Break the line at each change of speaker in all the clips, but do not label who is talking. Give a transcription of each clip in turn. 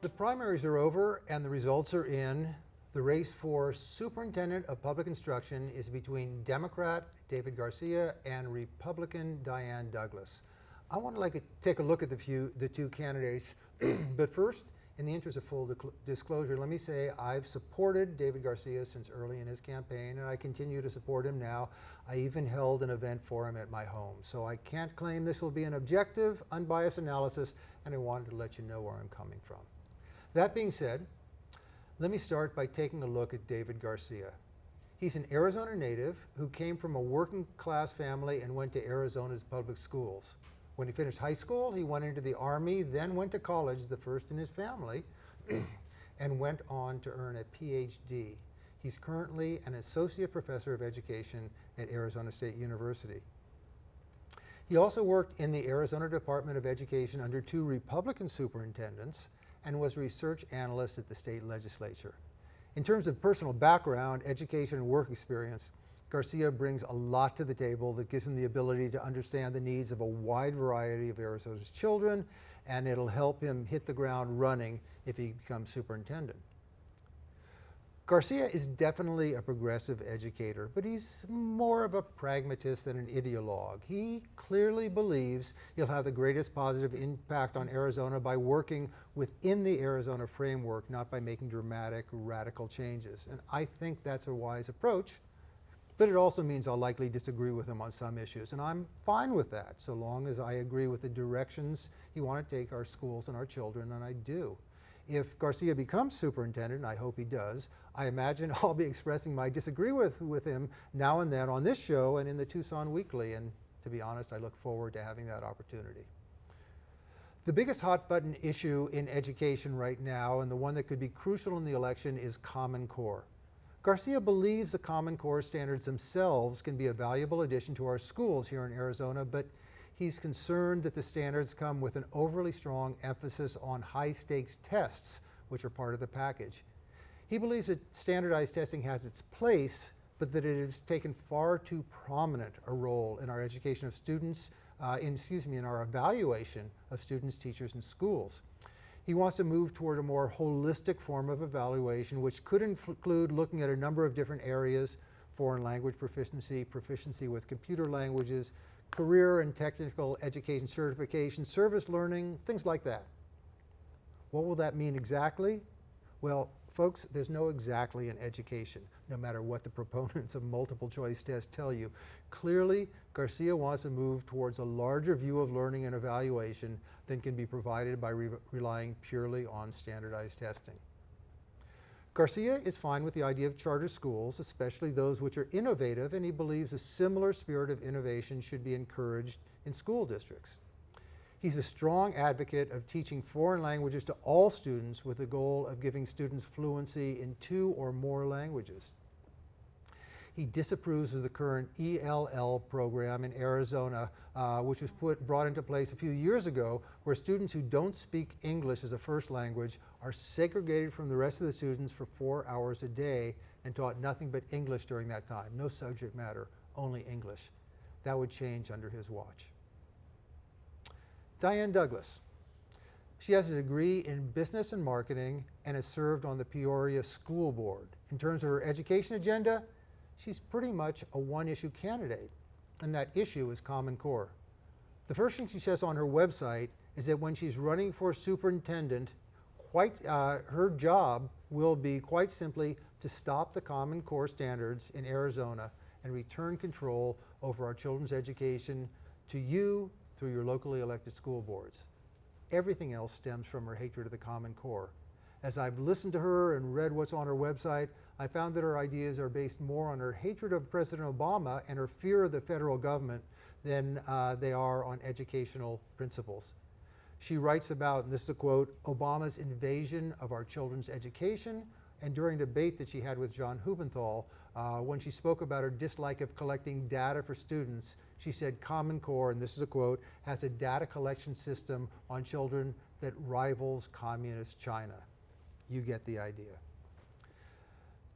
The primaries are over and the results are in. The race for Superintendent of Public Instruction is between Democrat David Garcia and Republican Diane Douglas. I want to take a look at the two candidates, but first, in the interest of full disclosure, let me say I've supported David Garcia since early in his campaign, and I continue to support him now. I even held an event for him at my home. So I can't claim this will be an objective, unbiased analysis, and I wanted to let you know where I'm coming from. That being said, let me start by taking a look at David Garcia. He's an Arizona native who came from a working class family and went to Arizona's public schools. When he finished high school, he went into the Army, then went to college, the first in his family, and went on to earn a PhD. He's currently an associate professor of education at Arizona State University. He also worked in the Arizona Department of Education under two Republican superintendents and was research analyst at the state legislature. In terms of personal background, education, and work experience, Garcia brings a lot to the table that gives him the ability to understand the needs of a wide variety of Arizona's children, and it'll help him hit the ground running if he becomes superintendent. Garcia is definitely a progressive educator, but he's more of a pragmatist than an ideologue. He clearly believes he'll have the greatest positive impact on Arizona by working within the Arizona framework, not by making dramatic, radical changes. And I think that's a wise approach, but it also means I'll likely disagree with him on some issues. And I'm fine with that, so long as I agree with the directions he wants to take our schools and our children, and I do. If Garcia becomes superintendent, and I hope he does, I imagine I'll be expressing my disagreement with him now and then on this show and in the Tucson Weekly, and to be honest, I look forward to having that opportunity. The biggest hot button issue in education right now, and the one that could be crucial in the election, is Common Core. Garcia believes the Common Core standards themselves can be a valuable addition to our schools here in Arizona, but he's concerned that the standards come with an overly strong emphasis on high-stakes tests, which are part of the package. He believes that standardized testing has its place, but that it has taken far too prominent a role in our education of students, in our evaluation of students, teachers, and schools. He wants to move toward a more holistic form of evaluation, which could include looking at a number of different areas: foreign language proficiency, proficiency with computer languages, career and technical education certification, service learning, things like that. What will that mean exactly? Well, folks, there's no exactly in education, no matter what the proponents of multiple choice tests tell you. Clearly, Garcia wants to move towards a larger view of learning and evaluation than can be provided by relying purely on standardized testing. Garcia is fine with the idea of charter schools, especially those which are innovative, and he believes a similar spirit of innovation should be encouraged in school districts. He's a strong advocate of teaching foreign languages to all students with the goal of giving students fluency in 2 or more languages. He disapproves of the current ELL program in Arizona, which was brought into place a few years ago, where students who don't speak English as a first language are segregated from the rest of the students for 4 hours a day and taught nothing but English during that time. No subject matter, only English. That would change under his watch. Diane Douglas. She has a degree in business and marketing and has served on the Peoria School Board. In terms of her education agenda, she's pretty much a one-issue candidate, and that issue is Common Core. The first thing she says on her website is that when she's running for superintendent, her job will be quite simply to stop the Common Core standards in Arizona and return control over our children's education to you through your locally elected school boards. Everything else stems from her hatred of the Common Core. As I've listened to her and read what's on her website, I found that her ideas are based more on her hatred of President Obama and her fear of the federal government than they are on educational principles. She writes about, and this is a quote, Obama's invasion of our children's education, and during a debate that she had with John Hubenthal, when she spoke about her dislike of collecting data for students, she said Common Core, and this is a quote, has a data collection system on children that rivals communist China. You get the idea.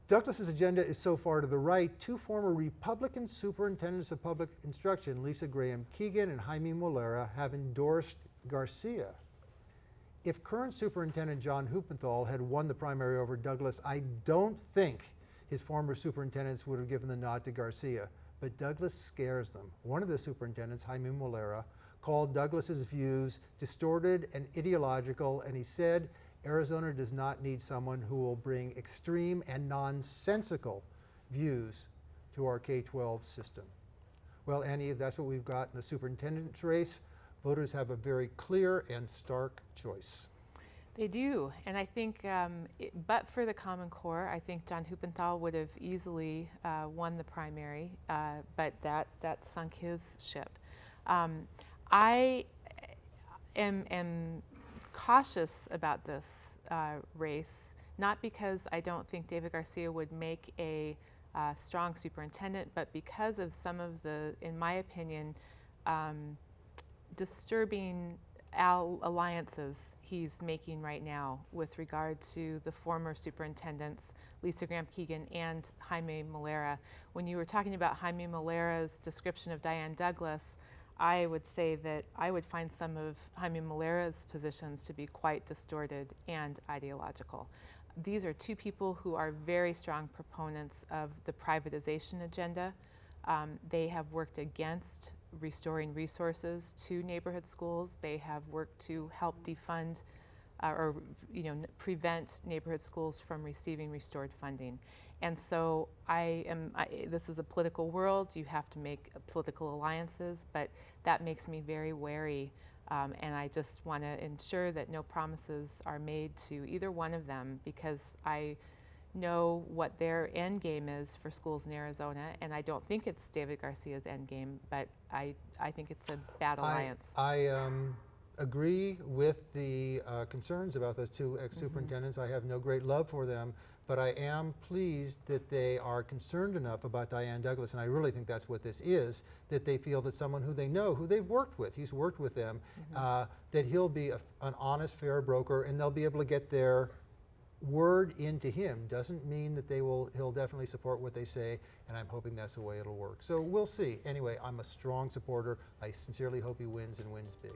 Douglas's agenda is so far to the right. 2 former Republican superintendents of public instruction, Lisa Graham Keegan and Jaime Molera, have endorsed Garcia. if current Superintendent John Huppenthal had won the primary over Douglas, I don't think his former superintendents would have given the nod to Garcia. But Douglas scares them. One of the superintendents, Jaime Molera, called Douglas's views distorted and ideological, and he said Arizona does not need someone who will bring extreme and nonsensical views to our K-12 system. Well, Annie, if that's what we've got in the superintendent's race, voters have a very clear and stark choice.
They do, and I think, but for the Common Core, I think John Huppenthal would have easily won the primary, but that sunk his ship. I am cautious about this race, not because I don't think David Garcia would make a strong superintendent, but because of some of the, in my opinion, disturbing alliances he's making right now with regard to the former superintendents, Lisa Graham-Keegan and Jaime Molera. When you were talking about Jaime Molera's description of Diane Douglas, I would say that I would find some of Jaime Molera's positions to be quite distorted and ideological. These are two people who are very strong proponents of the privatization agenda. They have worked against restoring resources to neighborhood schools. They have worked to help defund or prevent neighborhood schools from receiving restored funding. And so this is a political world. You have to make political alliances, but that makes me very wary. And I just want to ensure that no promises are made to either one of them, because I know what their end game is for schools in Arizona, and I don't think it's David Garcia's end game, but I think it's a bad alliance.
I agree with the concerns about those two ex-superintendents. I have no great love for them, but I am pleased that they are concerned enough about Diane Douglas, and I really think that's what this is, that they feel that someone who they know, who they've worked with, he's worked with them, that he'll be an honest, fair broker, and they'll be able to get their word into him. Doesn't mean that he'll definitely support what they say, and I'm hoping that's the way it'll work. So we'll see. Anyway, I'm a strong supporter. I sincerely hope he wins and wins big.